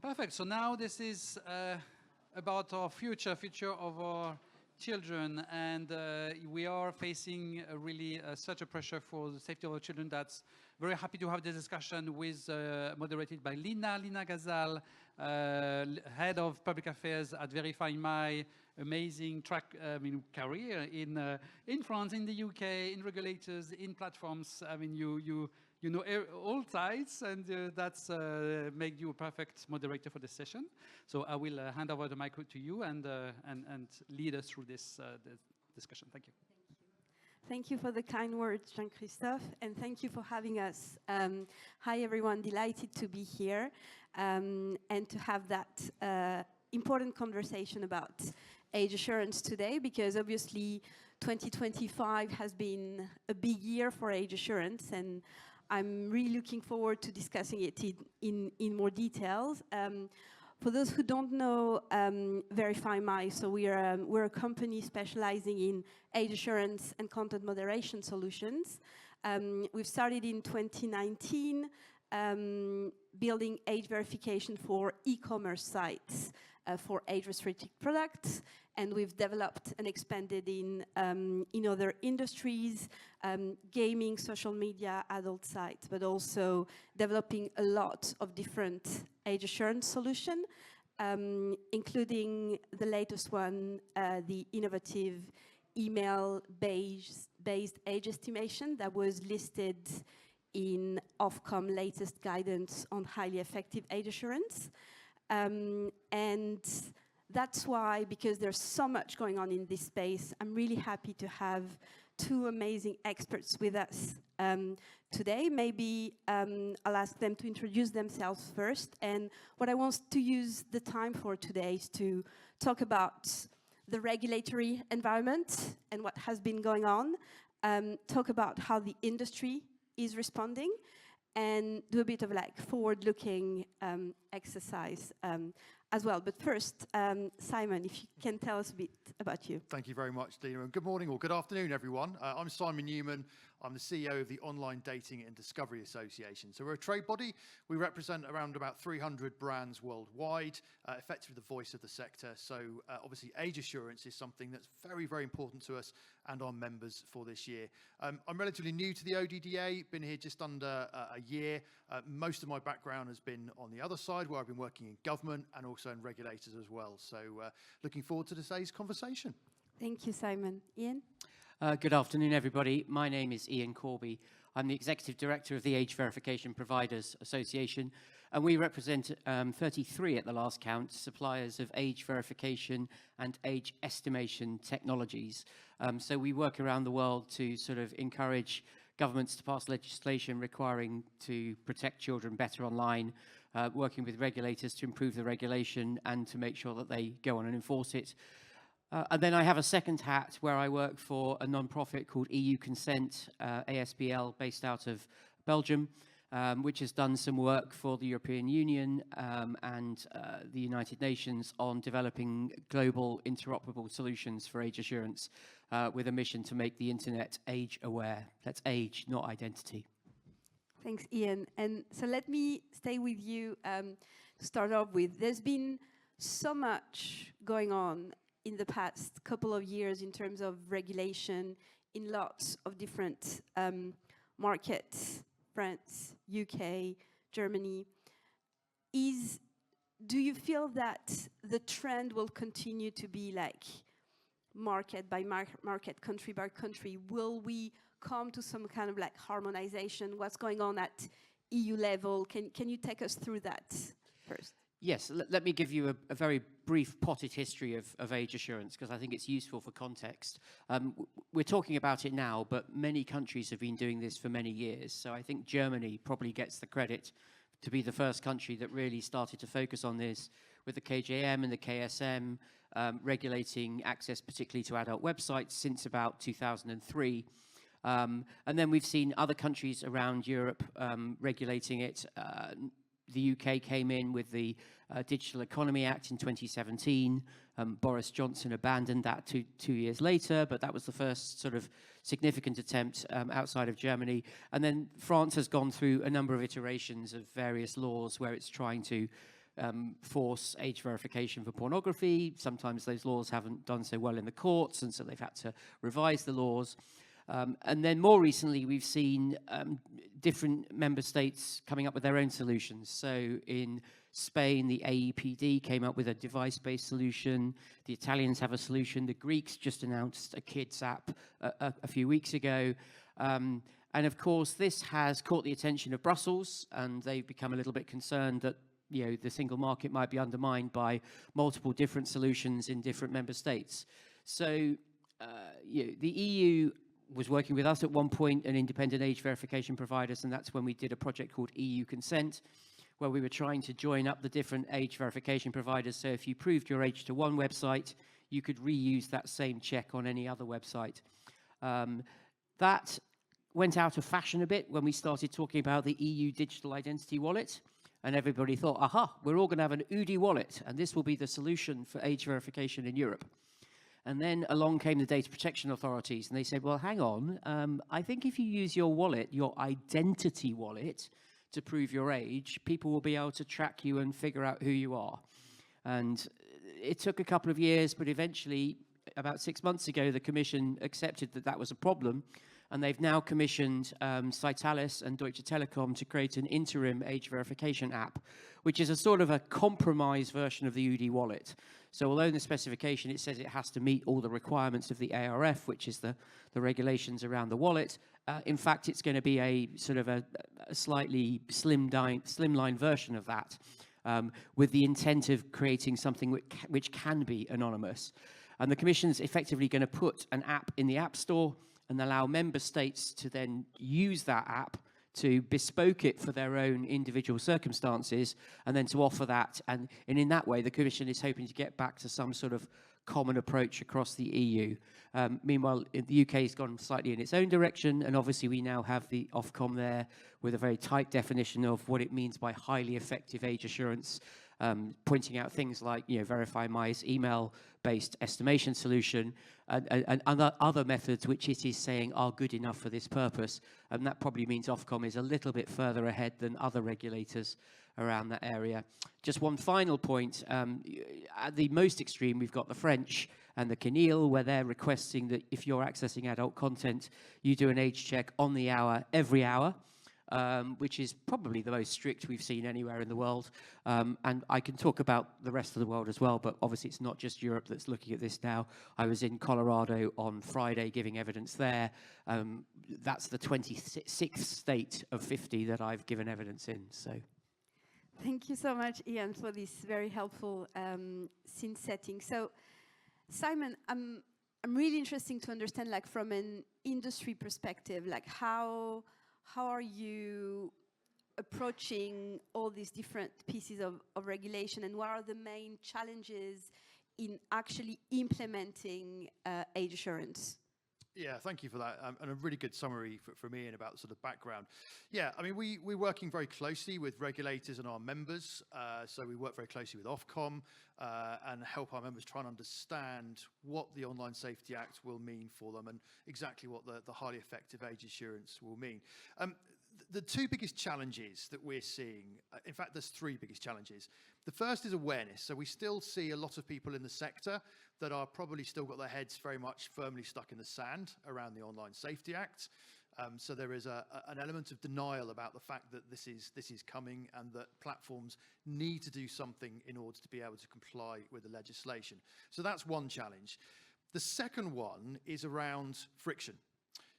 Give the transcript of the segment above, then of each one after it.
Perfect. So now this is about our future of our children, and we are facing really such a pressure for the safety of our children. That's very happy to have this discussion with moderated by Lina Gazal, head of public affairs at Verify My, amazing career in France, in the UK, in regulators, in platforms. I mean, you know all sides, and that's make you a perfect moderator for this session. So I will hand over the mic to you and lead us through this discussion. Thank you. Thank you for the kind words, Jean-Christophe, and thank you for having us. Hi, everyone. Delighted to be here and to have that important conversation about age assurance today, because obviously 2025 has been a big year for age assurance, and I'm really looking forward to discussing it in more details. For those who don't know, Verify My, so we're a company specializing in age assurance and content moderation solutions. We've started in 2019, building age verification for e-commerce sites for age-restricted products, and we've developed and expanded in other industries, gaming, social media, adult sites, but also developing a lot of different age assurance solutions, including the latest one, the innovative email-based age estimation that was listed in Ofcom latest guidance on highly effective age assurance. And that's why, because there's so much going on in this space, I'm really happy to have two amazing experts with us today. Maybe I'll ask them to introduce themselves first. And what I want to use the time for today is to talk about the regulatory environment and what has been going on, talk about how the industry is responding, and do a bit of like forward-looking exercise as well. But first, Simon, if you can tell us a bit about you. Thank you very much, Lina, and good morning or good afternoon, everyone. I'm Simon Newman. I'm the CEO of the Online Dating and Discovery Association. So we're a trade body. We represent around about 300 brands worldwide, effectively the voice of the sector. So obviously age assurance is something that's very, very important to us and our members for this year. I'm relatively new to the ODDA, been here just under a year. Most of my background has been on the other side, where I've been working in government and also in regulators as well. So looking forward to today's conversation. Thank you, Simon. Ian? Good afternoon, everybody. My name is Ian Corby. I'm the Executive Director of the Age Verification Providers Association, and we represent 33 at the last count suppliers of age verification and age estimation technologies. So we work around the world to sort of encourage governments to pass legislation requiring to protect children better online, working with regulators to improve the regulation and to make sure that they go on and enforce it. And then I have a second hat where I work for a non-profit called EU Consent, ASBL, based out of Belgium, which has done some work for the European Union and the United Nations on developing global interoperable solutions for age assurance with a mission to make the internet age aware. That's age, not identity. Thanks, Ian. And so let me stay with you to start off with. There's been so much going on in the past couple of years in terms of regulation in lots of different markets, France, UK, Germany. Do you feel that the trend will continue to be like market by market, country by country? Will we come to some kind of like harmonization? What's going on at EU level? Can you take us through that first? Yes, let me give you a very brief potted history of age assurance, because I think it's useful for context. We're talking about it now, but many countries have been doing this for many years. So I think Germany probably gets the credit to be the first country that really started to focus on this, with the KJM and the KSM regulating access particularly to adult websites since about 2003. And then we've seen other countries around Europe regulating it. The UK came in with the Digital Economy Act in 2017. Boris Johnson abandoned that two years later, but that was the first sort of significant attempt outside of Germany. And then France has gone through a number of iterations of various laws where it's trying to force age verification for pornography. Sometimes those laws haven't done so well in the courts, and so they've had to revise the laws. And then more recently, we've seen different member states coming up with their own solutions. So in Spain, the AEPD came up with a device-based solution. The Italians have a solution. The Greeks just announced a kids app a few weeks ago. And of course, this has caught the attention of Brussels, and they've become a little bit concerned that the single market might be undermined by multiple different solutions in different member states. So the EU was working with us at one point, an independent age verification providers, and that's when we did a project called EU Consent, where we were trying to join up the different age verification providers. So if you proved your age to one website, you could reuse that same check on any other website. That went out of fashion a bit when we started talking about the EU Digital Identity Wallet, and everybody thought, aha, we're all going to have an UDI wallet, and this will be the solution for age verification in Europe. And then along came the data protection authorities, and they said, well, hang on, I think if you use your wallet, your identity wallet, to prove your age, people will be able to track you and figure out who you are. And it took a couple of years, but eventually, about 6 months ago, the Commission accepted that that was a problem, and they've now commissioned Citalis and Deutsche Telekom to create an interim age verification app, which is a sort of a compromise version of the UDI wallet. So although in the specification it says it has to meet all the requirements of the ARF, which is the regulations around the wallet, in fact it's going to be a sort of a slightly slimline version of that, with the intent of creating something which can be anonymous. And the Commission's effectively going to put an app in the App Store and allow member states to then use that app to bespoke it for their own individual circumstances, and then to offer that. And in that way, the Commission is hoping to get back to some sort of common approach across the EU. Meanwhile, the UK has gone slightly in its own direction, and obviously we now have the Ofcom there with a very tight definition of what it means by highly effective age assurance, pointing out things like, Verify My's email-based estimation solution, and other methods which it is saying are good enough for this purpose. And that probably means Ofcom is a little bit further ahead than other regulators around that area. Just one final point. At the most extreme, we've got the French and the CNIL, where they're requesting that if you're accessing adult content, you do an age check on the hour, every hour. Which is probably the most strict we've seen anywhere in the world. And I can talk about the rest of the world as well, but obviously it's not just Europe that's looking at this now. I was in Colorado on Friday giving evidence there. That's the 26th state of 50 that I've given evidence in. So, thank you so much, Ian, for this very helpful scene setting. So, Simon, I'm really interested to understand, like, from an industry perspective, like how are you approaching all these different pieces of regulation, and what are the main challenges in actually implementing age assurance? Yeah, thank you for that, and a really good summary from Ian about sort of background. Yeah, I mean, we're working very closely with regulators and our members, so we work very closely with Ofcom and help our members try and understand what the Online Safety Act will mean for them and exactly what the highly effective age assurance will mean. The two biggest challenges that we're seeing, in fact, there's three biggest challenges. The first is awareness. So we still see a lot of people in the sector that are probably still got their heads very much firmly stuck in the sand around the Online Safety Act. So there is an element of denial about the fact that this is coming and that platforms need to do something in order to be able to comply with the legislation. So that's one challenge. The second one is around friction.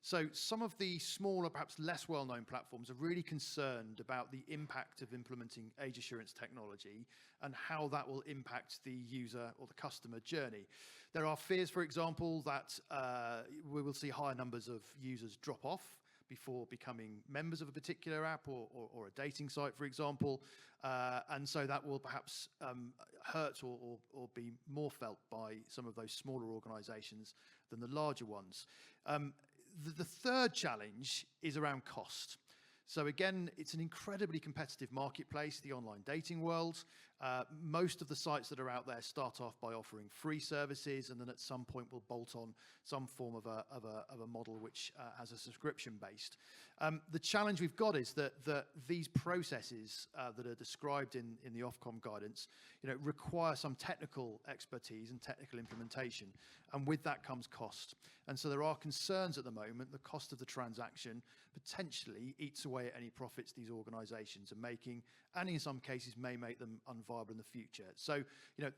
So some of the smaller, perhaps less well-known platforms are really concerned about the impact of implementing age assurance technology and how that will impact the user or the customer journey. There are fears, for example, that we will see higher numbers of users drop off before becoming members of a particular app or a dating site, for example. And so that will perhaps hurt or be more felt by some of those smaller organizations than the larger ones. The third challenge is around cost. So again, it's an incredibly competitive marketplace, the online dating world. Most of the sites that are out there start off by offering free services, and then at some point will bolt on some form of a model which has a subscription based. The challenge we've got is that these processes that are described in the Ofcom guidance, require some technical expertise and technical implementation, and with that comes cost. And so there are concerns at the moment. The cost of the transaction potentially eats away at any profits these organisations are making, and in some cases may make them unviable in the future. So,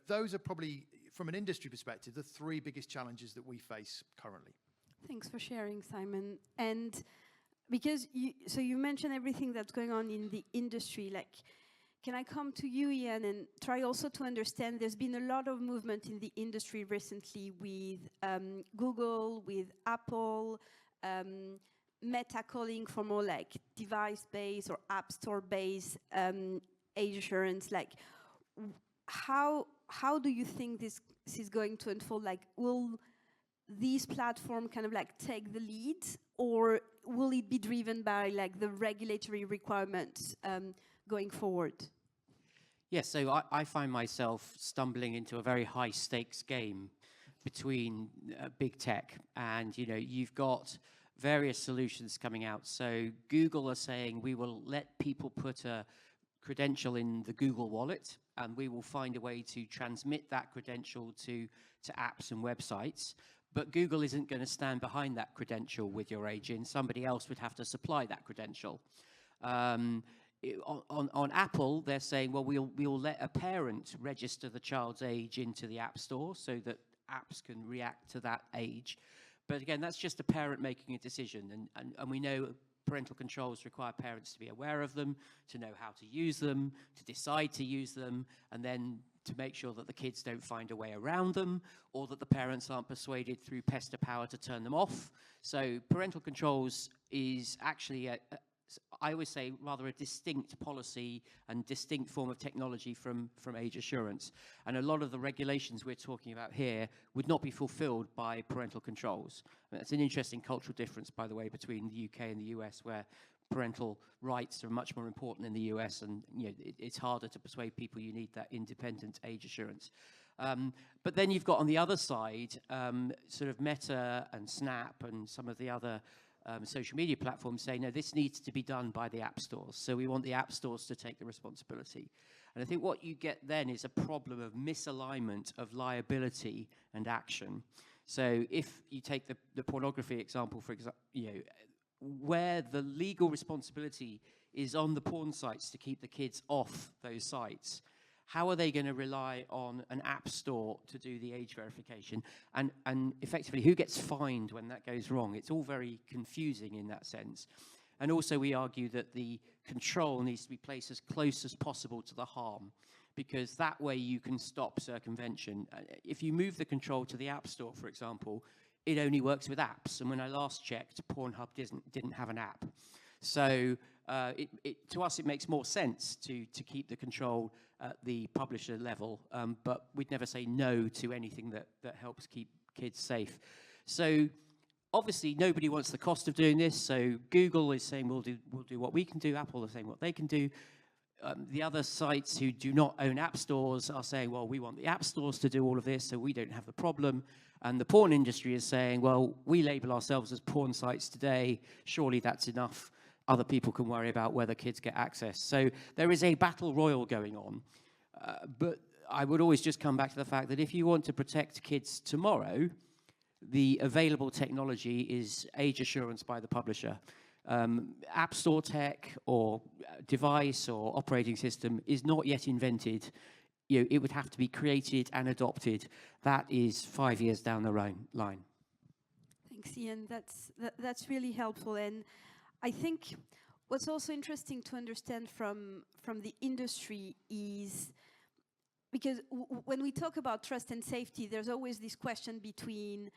those are probably, from an industry perspective, the three biggest challenges that we face currently. Thanks for sharing, Simon. And because you mentioned everything that's going on in the industry, can I come to you, Ian, and try also to understand, there's been a lot of movement in the industry recently with Google, with Apple, Meta calling for more device-based or app store-based age assurance. How do you think this is going to unfold? Will these platforms kind of take the lead, or will it be driven by the regulatory requirements going forward? Yes, so I find myself stumbling into a very high stakes game between big tech, and you've got various solutions coming out. So Google are saying we will let people put a credential in the Google wallet, and we will find a way to transmit that credential to apps and websites. But Google isn't going to stand behind that credential with your age in. Somebody else would have to supply that credential. On Apple, they're saying, well, we'll let a parent register the child's age into the App Store so that apps can react to that age. But again, that's just a parent making a decision. And we know parental controls require parents to be aware of them, to know how to use them, to decide to use them, and then to make sure that the kids don't find a way around them, or that the parents aren't persuaded through pester power to turn them off. So parental controls is actually I always say, rather a distinct policy and distinct form of technology from age assurance. And a lot of the regulations we're talking about here would not be fulfilled by parental controls. That's an interesting cultural difference, by the way, between the UK and the US, where parental rights are much more important in the US, and it's harder to persuade people you need that independent age assurance. But then you've got on the other side, sort of Meta and Snap and some of the other social media platforms say, no, this needs to be done by the app stores. So we want the app stores to take the responsibility. And I think what you get then is a problem of misalignment of liability and action. So if you take the pornography example, for example, where the legal responsibility is on the porn sites to keep the kids off those sites, how are they going to rely on an app store to do the age verification? And effectively, who gets fined when that goes wrong? It's all very confusing in that sense. And also, we argue that the control needs to be placed as close as possible to the harm, because that way you can stop circumvention. If you move the control to the App Store, for example, it only works with apps. And when I last checked, Pornhub didn't have an app. So to us, it makes more sense to keep the control at the publisher level, but we'd never say no to anything that helps keep kids safe. So obviously, nobody wants the cost of doing this. So Google is saying we'll do what we can do. Apple is saying what they can do. The other sites who do not own app stores are saying, well, we want the app stores to do all of this, so we don't have the problem. And the porn industry is saying, well, we label ourselves as porn sites today. Surely that's enough. Other people can worry about whether kids get access. So there is a battle royal going on. But I would always just come back to the fact that if you want to protect kids tomorrow, the available technology is age assurance by the publisher. App Store tech or device or operating system is not yet invented. It would have to be created and adopted. That is 5 years down the line. Thanks, Ian. That's really helpful. And I think what's also interesting to understand from the industry is, because when we talk about trust and safety, there's always this question between,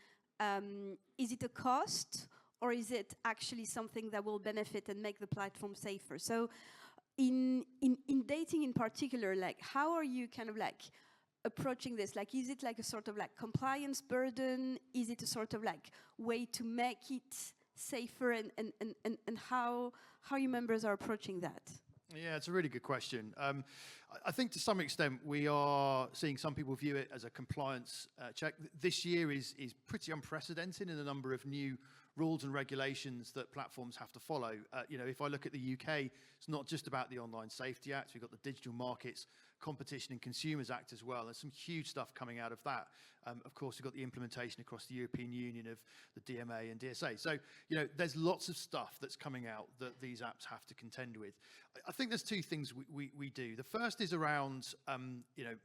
is it a cost or is it actually something that will benefit and make the platform safer? So in dating in particular, how are you kind of approaching this? Is it a sort of compliance burden? Is it a sort of way to make it safer, and how your members are approaching that? Yeah, it's a really good question. I think to some extent we are seeing some people view it as a compliance check. This year is pretty unprecedented in the number of new rules and regulations that platforms have to follow. You know, if I look at the UK, it's not just about the Online Safety Act. We've got the Digital Markets Competition and Consumers Act as well. There's some huge stuff coming out of that. Of course, we've got the implementation across the European Union of the DMA and DSA. So, you know, there's lots of stuff that's coming out that these apps have to contend with. I think there's two things we do. The first is around, you know,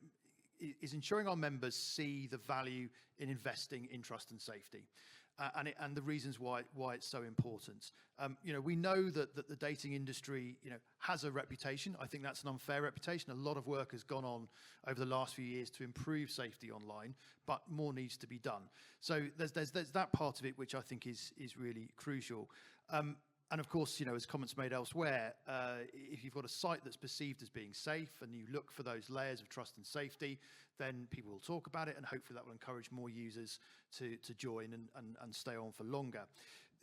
is ensuring our members see the value in investing in trust and safety. And the reasons why it's so important. You know, we know that the dating industry, you know, has a reputation. I think that's an unfair reputation. A lot of work has gone on over the last few years to improve safety online, but more needs to be done. So there's that part of it which I think is really crucial. And of course, you know, as comments made elsewhere, if you've got a site that's perceived as being safe and you look for those layers of trust and safety, then people will talk about it, and hopefully that will encourage more users to join and stay on for longer.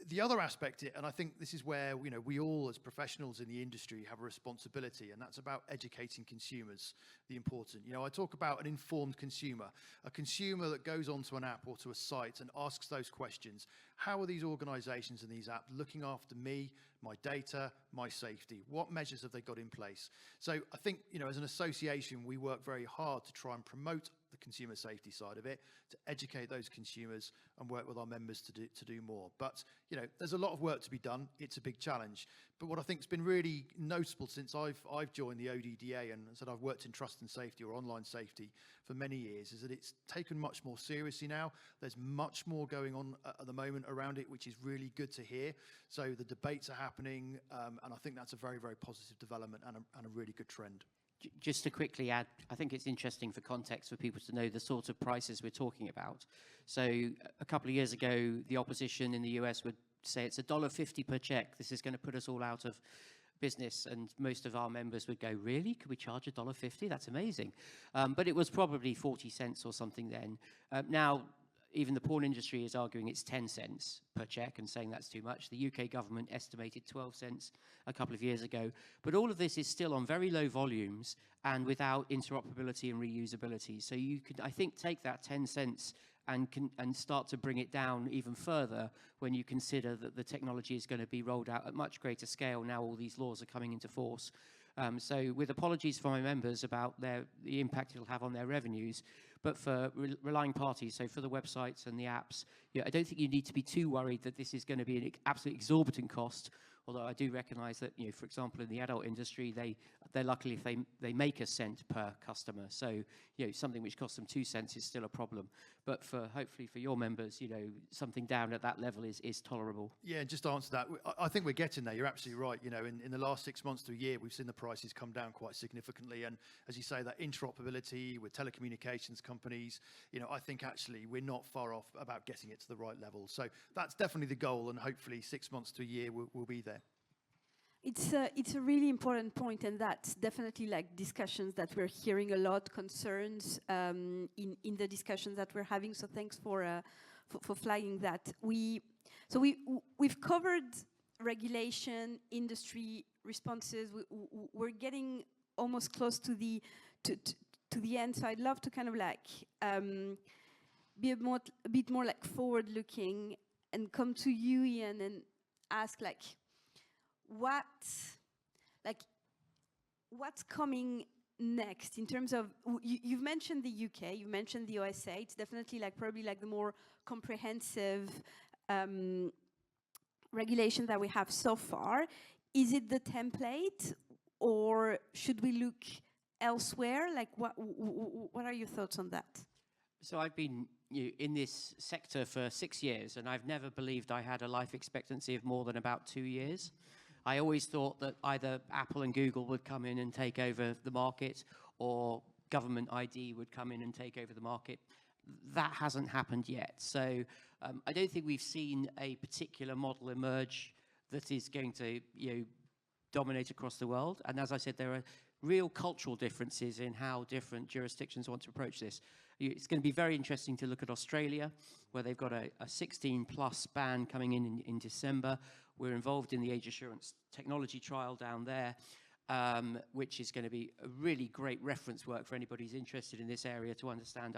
The other aspect, and I think this is where, you know, we all as professionals in the industry have a responsibility, and that's about educating consumers, the important. You know, I talk about an informed consumer, a consumer that goes onto an app or to a site and asks those questions. How are these organizations and these apps looking after me, my data, my safety? What measures have they got in place? So I think, you know, as an association, we work very hard to try and promote the consumer safety side of it, to educate those consumers and work with our members to do more. But, you know, there's a lot of work to be done. It's a big challenge. But what I think has been really noticeable since I've joined the ODDA and said I've worked in trust and safety or online safety for many years, is that it's taken much more seriously now. There's much more going on at the moment around it, which is really good to hear. So the debates are happening, and I think that's a very, very positive development and a really good trend. Just to quickly add, I think it's interesting for context for people to know the sort of prices we're talking about. So a couple of years ago, the opposition in the US would say it's $1.50 per check. This is going to put us all out of business, and most of our members would go, really? Could we charge $1.50? That's amazing. But it was probably 40 cents or something then. Now, even the porn industry is arguing it's 10 cents per check and saying that's too much. The UK government estimated 12 cents a couple of years ago. But all of this is still on very low volumes and without interoperability and reusability. So you could, I think, take that 10 cents and start to bring it down even further when you consider that the technology is going to be rolled out at much greater scale now all these laws are coming into force. So with apologies for my members about the impact it'll have on their revenues, but for relying parties, so for the websites and the apps, I don't think you need to be too worried that this is going to be an absolute exorbitant cost. Although I do recognise that, for example, in the adult industry, they're lucky if they make a cent per customer. So, something which costs them 2 cents is still a problem. But hopefully for your members, something down at that level is tolerable. Yeah, and just to answer that, I think we're getting there. You're absolutely right. In the last 6 months to a year, we've seen the prices come down quite significantly. And as you say, that interoperability with telecommunications companies, I think actually we're not far off about getting it to the right level. So that's definitely the goal, and hopefully 6 months to a year we'll be there. It's a really important point, and that's definitely like discussions that we're hearing a lot, concerns in the discussions that we're having. So thanks for flagging that. We've covered regulation, industry responses. We're getting almost close to the end. So I'd love to kind of like be a bit more like forward-looking and come to you, Ian, and ask like, what's coming next in terms of, you've mentioned the UK, you mentioned the OSA. It's definitely like probably like the more comprehensive regulation that we have so far. Is it the template, or should we look elsewhere? Like what are your thoughts on that? So I've been in this sector for 6 years, and I've never believed I had a life expectancy of more than about 2 years. I always thought that either Apple and Google would come in and take over the market, or government ID would come in and take over the market. That hasn't happened yet. So I don't think we've seen a particular model emerge that is going to dominate across the world. And as I said, there are real cultural differences in how different jurisdictions want to approach this. It's going to be very interesting to look at Australia, where they've got a 16+ ban coming in December. We're involved in the age assurance technology trial down there. which is going to be a really great reference work for anybody who's interested in this area to understand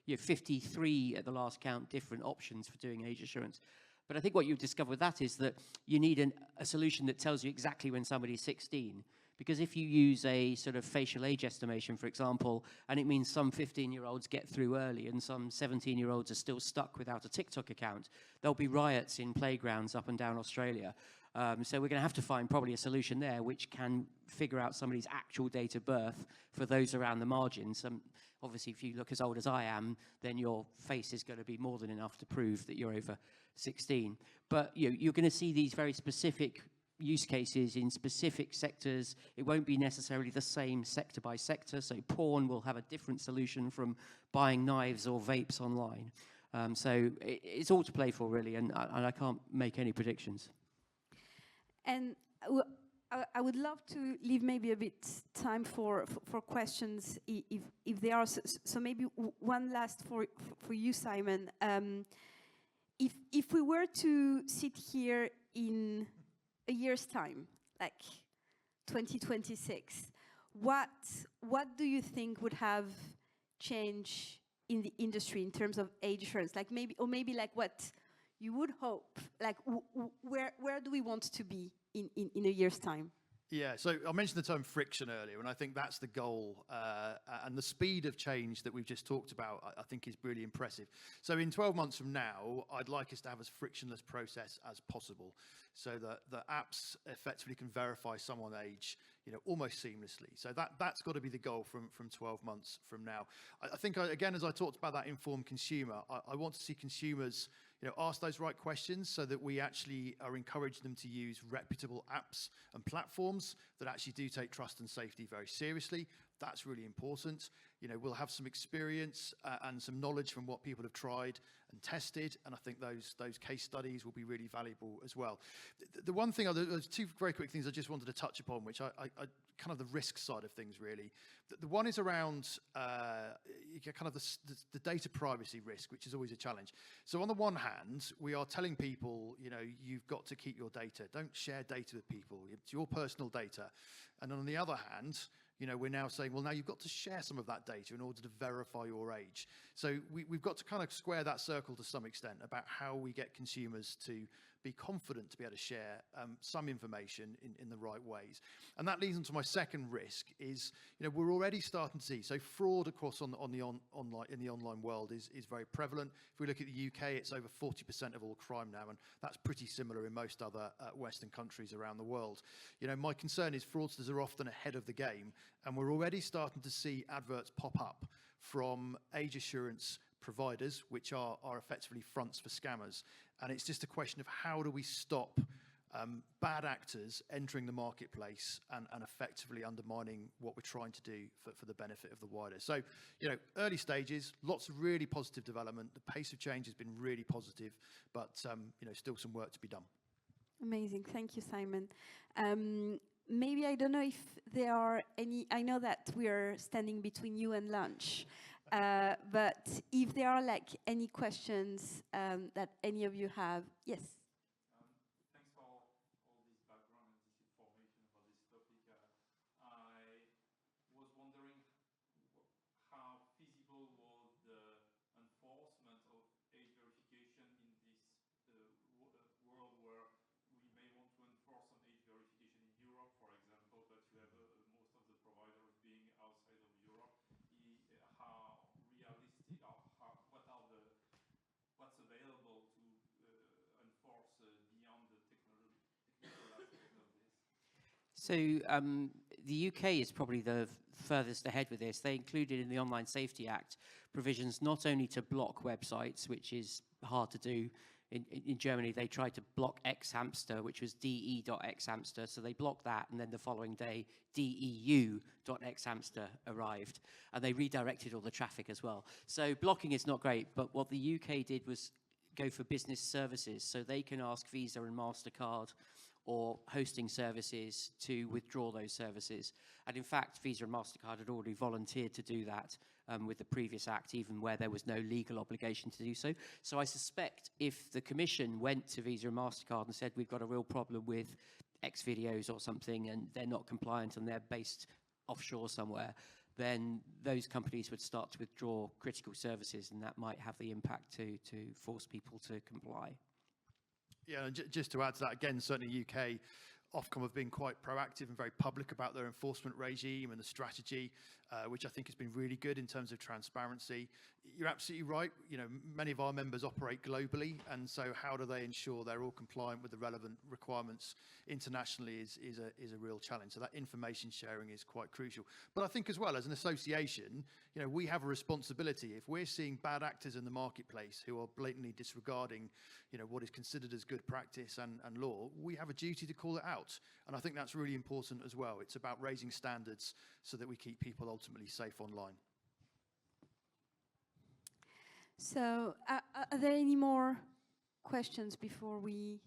53 at the last count different options for doing age assurance. But I think what you've discovered with that is that you need a solution that tells you exactly when somebody's 16. Because if you use a sort of facial age estimation, for example, and it means some 15-year-olds get through early and some 17-year-olds are still stuck without a TikTok account, there'll be riots in playgrounds up and down Australia. So we're going to have to find probably a solution there which can figure out somebody's actual date of birth for those around the margins. Obviously, if you look as old as I am, then your face is going to be more than enough to prove that you're over 16. But you're going to see these very specific use cases in specific sectors. It won't be necessarily the same sector by sector. So porn will have a different solution from buying knives or vapes online. So it's all to play for, really, and I can't make any predictions. And I would love to leave maybe a bit time for questions if there are. So maybe one last for you, Simon. If we were to sit here in a year's time, like 2026, what do you think would have changed in the industry in terms of age assurance? Like maybe like what you would hope, like where do we want to be in a year's time? Yeah, so I mentioned the term friction earlier, and I think that's the goal. And the speed of change that we've just talked about, I think, is really impressive. So in 12 months from now, I'd like us to have as frictionless process as possible, so that the apps effectively can verify someone's age, almost seamlessly. So that's got to be the goal from 12 months from now. I think, again, as I talked about that informed consumer, I want to see consumers ask those right questions so that we actually are encouraging them to use reputable apps and platforms that actually do take trust and safety very seriously. That's really important. We'll have some experience and some knowledge from what people have tried and tested, and I think those case studies will be really valuable as well. The one thing, there's two very quick things I just wanted to touch upon, which I kind of the risk side of things, really. The one is around kind of the data privacy risk, which is always a challenge. So on the one hand, we are telling people, you've got to keep your data. Don't share data with people. It's your personal data. And on the other hand, we're now saying, well, now you've got to share some of that data in order to verify your age. So we've got to kind of square that circle to some extent about how we get consumers to be confident to be able to share some information in the right ways. And that leads into my second risk is, we're already starting to see, so fraud across in the online world is very prevalent. If we look at the UK, it's over 40% of all crime now, and that's pretty similar in most other Western countries around the world. My concern is fraudsters are often ahead of the game, and we're already starting to see adverts pop up from age assurance providers, which are effectively fronts for scammers. And it's just a question of how do we stop bad actors entering the marketplace and effectively undermining what we're trying to do for the benefit of the wider. So, early stages, lots of really positive development. The pace of change has been really positive, but, still some work to be done. Amazing. Thank you, Simon. Maybe I don't know if there are any, I know that we are standing between you and lunch, but if there are like any questions that any of you have, yes. Thanks for all this background and this information about this topic. I was wondering how feasible was the enforcement of age verification in this world where we may want to enforce some age verification in Europe, for example, but you have most of the providers being outside of Europe. How realistic, what's available to enforce beyond the technical aspect of this? So the UK is probably the furthest ahead with this. They included in the Online Safety Act provisions not only to block websites, which is hard to do. In Germany, they tried to block xhamster, which was de.xhamster, so they blocked that, and then the following day, deu.xhamster arrived, and they redirected all the traffic as well. So blocking is not great, but what the UK did was go for business services, so they can ask Visa and MasterCard or hosting services to withdraw those services. And in fact, Visa and MasterCard had already volunteered to do that with the previous act, even where there was no legal obligation to do so. So I suspect if the Commission went to Visa and MasterCard and said, we've got a real problem with X videos or something, and they're not compliant and they're based offshore somewhere, then those companies would start to withdraw critical services, and that might have the impact to force people to comply. Yeah, and just to add to that, again, certainly UK, Ofcom have been quite proactive and very public about their enforcement regime and the strategy, which I think has been really good in terms of transparency. You're absolutely right. You know, many of our members operate globally, and so how do they ensure they're all compliant with the relevant requirements internationally is a real challenge. So that information sharing is quite crucial. But I think as well, as an association, you know, we have a responsibility. If we're seeing bad actors in the marketplace who are blatantly disregarding, you know, what is considered as good practice and law, we have a duty to call it out. And I think that's really important as well. It's about raising standards so that we keep people ultimately safe online. So, are there any more questions before we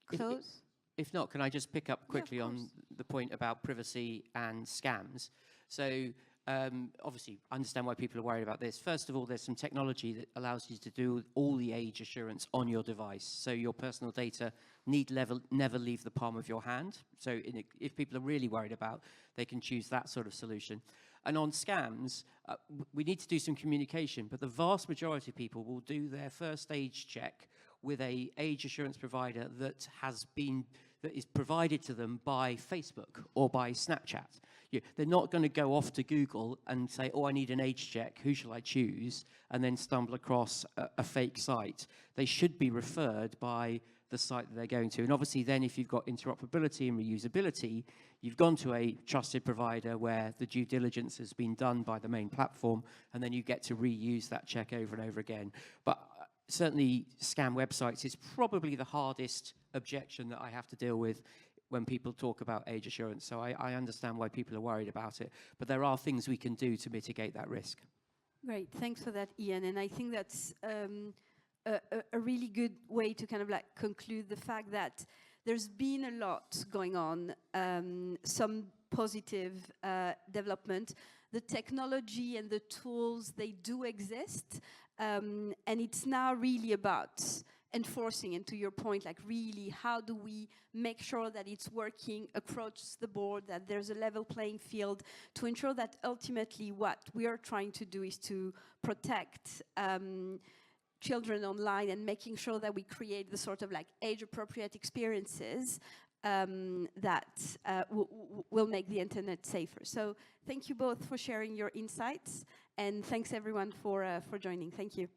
close? If not, can I just pick up quickly Yeah, on the point about privacy and scams? So obviously, I understand why people are worried about this. First of all, there's some technology that allows you to do all the age assurance on your device. So your personal data need never leave the palm of your hand. So if people are really worried about, they can choose that sort of solution. And on scams, we need to do some communication, but the vast majority of people will do their first age check with a age assurance provider that is provided to them by Facebook or by Snapchat. They're not going to go off to Google and say, oh, I need an age check, who shall I choose? And then stumble across a fake site. They should be referred by the site that they're going to. And obviously then if you've got interoperability and reusability, you've gone to a trusted provider where the due diligence has been done by the main platform, and then you get to reuse that check over and over again. But certainly scam websites is probably the hardest objection that I have to deal with when people talk about age assurance. So I understand why people are worried about it, but there are things we can do to mitigate that risk. Great, thanks for that, Ian. And I think that's a really good way to kind of like conclude the fact that there's been a lot going on, some positive development. The technology and the tools, they do exist, and it's now really about enforcing, and to your point, like really, how do we make sure that it's working across the board, that there's a level playing field, to ensure that ultimately what we are trying to do is to protect children online, and making sure that we create the sort of like age-appropriate experiences that will make the internet safer. So thank you both for sharing your insights, and thanks everyone for joining. Thank you.